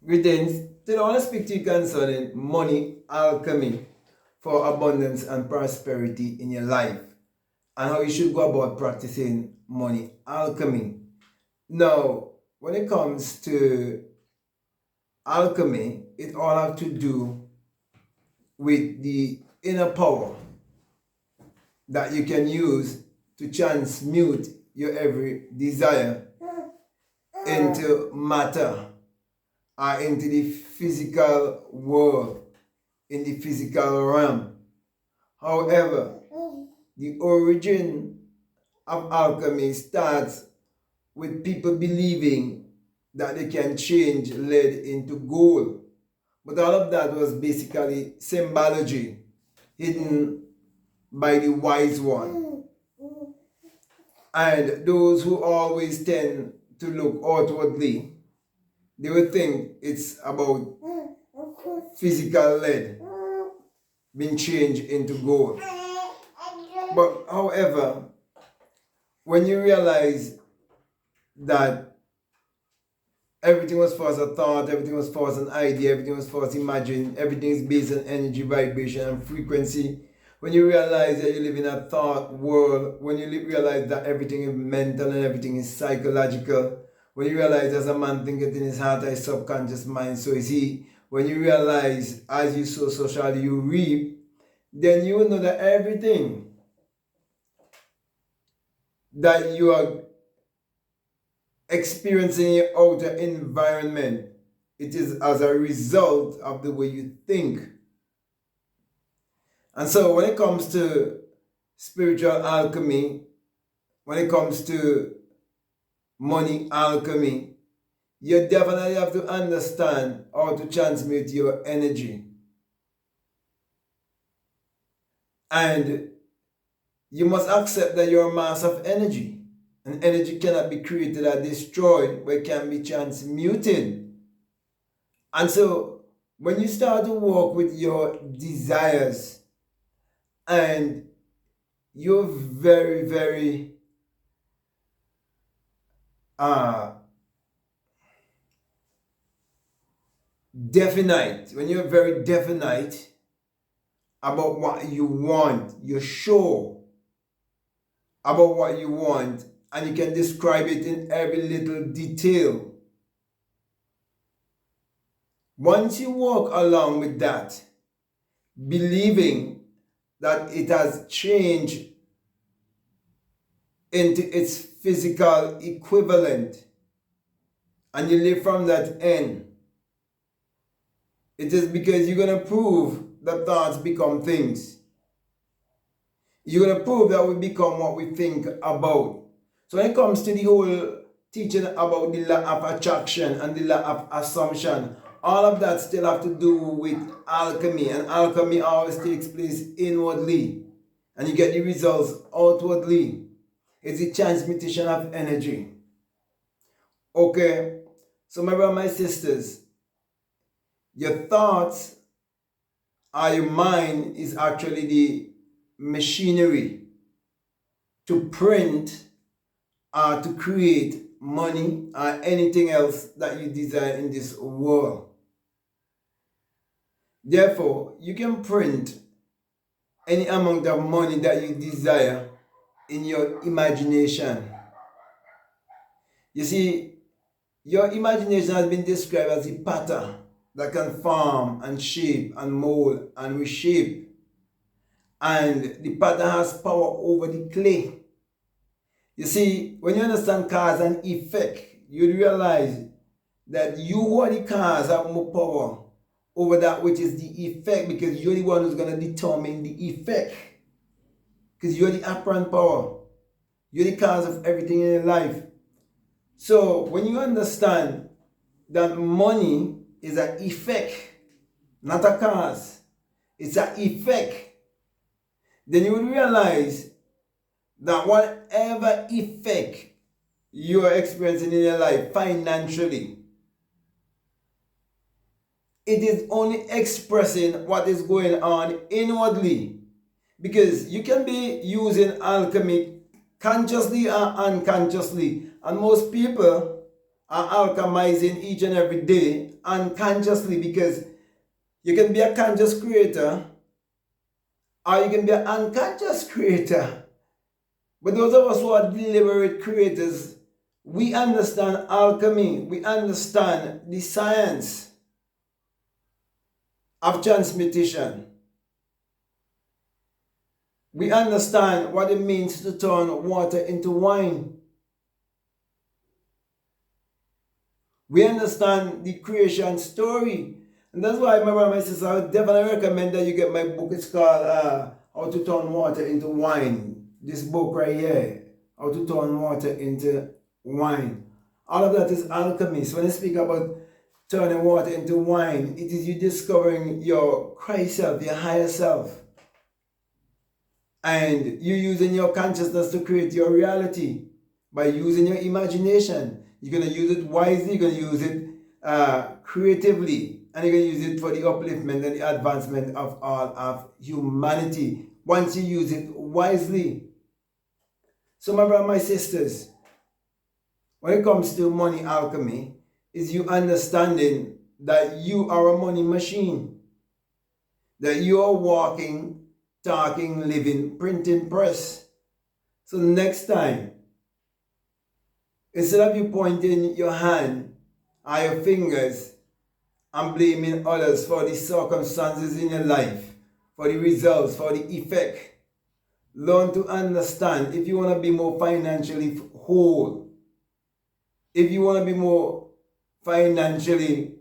Greetings. Today I want to speak to you concerning money alchemy for abundance and prosperity in your life and how you should go about practicing money alchemy. Now, when it comes to alchemy, it all have to do with the inner power that you can use to transmute your every desire into matter or into the physical world, in the physical realm. However, the origin of alchemy starts with people believing that they can change lead into gold. But all of that was basically symbology hidden by the wise one. And those who always tend to look outwardly, they would think it's about physical lead being changed into gold. But however, when you realize that everything was first a thought, everything was first an idea, everything was first imagined, everything is based on energy, vibration, and frequency. When you realize that you live in a thought world, when you realize that everything is mental and everything is psychological, when you realize as a man thinketh in his heart, his subconscious mind, so is he. When you realize as you sow, so shall you reap, then you will know that everything that you are experiencing your outer environment, it is as a result of the way you think. And so when it comes to spiritual alchemy, when it comes to money alchemy, you definitely have to understand how to transmute your energy. And you must accept that you're a mass of energy. And energy cannot be created or destroyed, but it can be transmuted. And so when you start to work with your desires and you're very, very definite, when you're very definite about what you want, you're sure about what you want, and you can describe it in every little detail. Once you walk along with that, believing that it has changed into its physical equivalent, and you live from that end, it is because you're going to prove that thoughts become things. You're going to prove that we become what we think about. So when it comes to the whole teaching about the law of attraction and the law of assumption, all of that still have to do with alchemy. And alchemy always takes place inwardly. And you get the results outwardly. It's the transmutation of energy. Okay, so my brothers and my sisters, your thoughts or your mind is actually the machinery to print or to create money or anything else that you desire in this world. Therefore, you can print any amount of money that you desire in your imagination. You see, your imagination has been described as a pattern that can form and shape and mold and reshape. And the pattern has power over the clay. You see, when you understand cause and effect, you realize that you are the cause have more power over that which is the effect, because you're the one who's going to determine the effect. Because you're the apparent power. You're the cause of everything in your life. So when you understand that money is an effect, not a cause, it's an effect, then you will realize that whatever effect you are experiencing in your life financially, it is only expressing what is going on inwardly. Because you can be using alchemy consciously or unconsciously. And most people are alchemizing each and every day unconsciously, because you can be a conscious creator or you can be an unconscious creator. But those of us who are deliberate creators, we understand alchemy, we understand the science of transmutation. We understand what it means to turn water into wine. We understand the creation story. And that's why, my brother and my sister, I would definitely recommend that you get my book. It's called How to Turn Water into Wine. This book right here, How to Turn Water into Wine. All of that is alchemy. So when I speak about turning water into wine, it is you discovering your Christ self, your higher self. And you using your consciousness to create your reality by using your imagination. You're going to use it wisely, you're going to use it creatively, and you're going to use it for the upliftment and the advancement of all of humanity once you use it wisely. So my brothers, my sisters, when it comes to money alchemy, is you understanding that you are a money machine, that you are walking, talking, living, printing press. So the next time, instead of you pointing your hand or your fingers and blaming others for the circumstances in your life, for the results, for the effect, learn to understand, if you want to be more financially whole, if you want to be more financially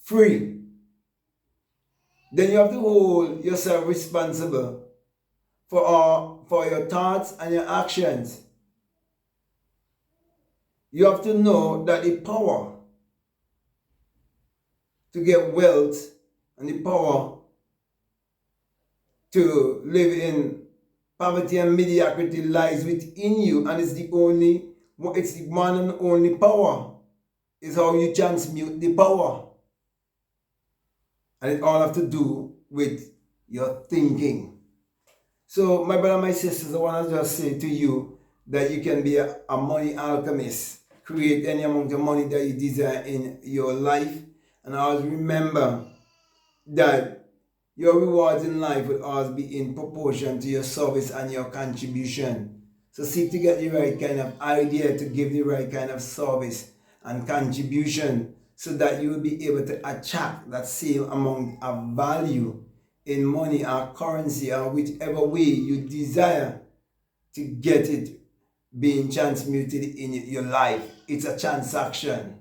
free, then you have to hold yourself responsible for your thoughts and your actions. You have to know that the power to get wealth and the power to live in poverty and mediocrity lies within you, and it's the one and only power. Is how you transmute the power. And it all have to do with your thinking. So my brother, my sisters, I want to just say to you that you can be a money alchemist. Create any amount of money that you desire in your life. And always remember that your rewards in life will always be in proportion to your service and your contribution. So seek to get the right kind of idea to give the right kind of service and contribution, so that you will be able to attract that same amount of value in money or currency or whichever way you desire to get it being transmuted in your life. It's a transaction.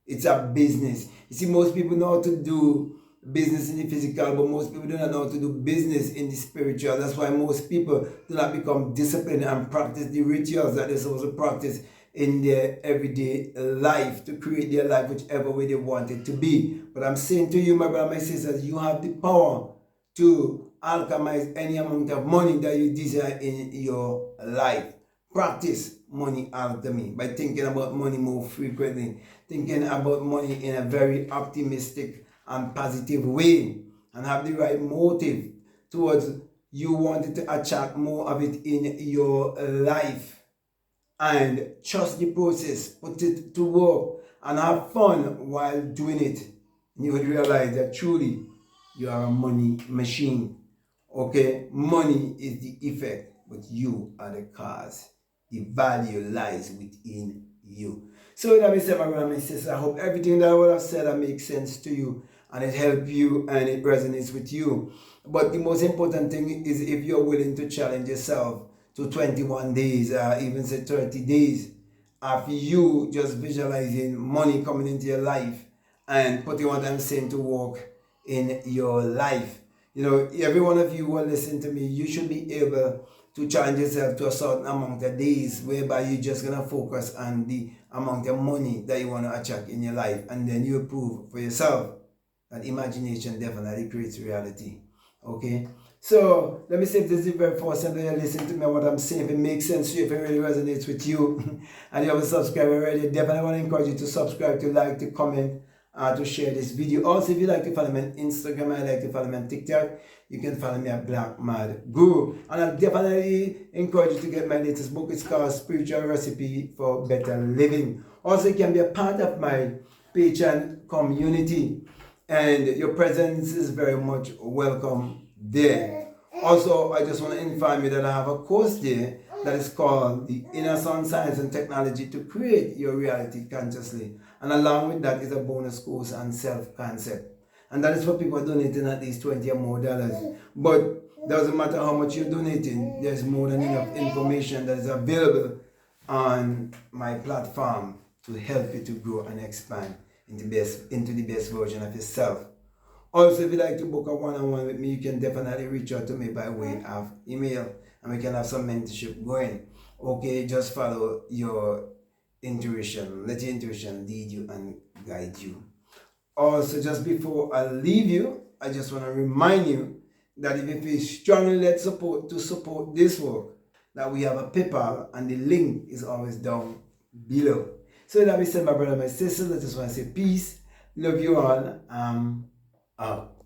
It's a business. You see, most people know how to do business in the physical, but most people do not know how to do business in the spiritual. That's why most people do not become disciplined and practice the rituals that they're supposed to practice in their everyday life to create their life whichever way they want it to be. But I'm saying to you, my brother, my sisters, you have the power to alchemize any amount of money that you desire in your life. Practice money alchemy by thinking about money more frequently, thinking about money in a very optimistic and positive way, and have the right motive towards you wanting to attract more of it in your life. And trust the process, put it to work, and have fun while doing it. And you would realize that truly you are a money machine. Okay, money is the effect, but you are the cause. The value lies within you. So that being said, my brother, my sister, I hope everything that I would have said that makes sense to you, and it helps you and it resonates with you. But the most important thing is if you're willing to challenge yourself to 21 days, even say 30 days, of you just visualizing money coming into your life and putting what I'm saying to work in your life. You know, every one of you who are listening to me, you should be able to challenge yourself to a certain amount of days whereby you're just going to focus on the amount of money that you want to attract in your life, and then you prove for yourself that imagination definitely creates reality. Okay? So let me say if this is the very first time that you're listening to me, what I'm saying, if it makes sense to you, if it really resonates with you, and you haven't subscribed already, definitely want to encourage you to subscribe, to like, to comment, to share this video. Also, if you like to follow me on Instagram, I like to follow me on TikTok, you can follow me at BlackMadGuru. And I definitely encourage you to get my latest book. It's called Spiritual Recipe for Better Living. Also, you can be a part of my Patreon community, and your presence is very much welcome there. Also, I just want to inform you that I have a course there that is called the Inner Sound Science and Technology to Create Your Reality Consciously. And along with that is a bonus course on self-concept. And that is for people donating at least $20 or more. But doesn't matter how much you're donating, there's more than enough information that is available on my platform to help you to grow and expand into the best version of yourself. Also, if you'd like to book a one-on-one with me, you can definitely reach out to me by way of email, and we can have some mentorship going. Okay, just follow your intuition. Let your intuition lead you and guide you. Also, just before I leave you, I just want to remind you that if you feel strongly led to support this work, that we have a PayPal, and the link is always down below. So that we said, my brother, my sister, I just want to say peace, love you all, out.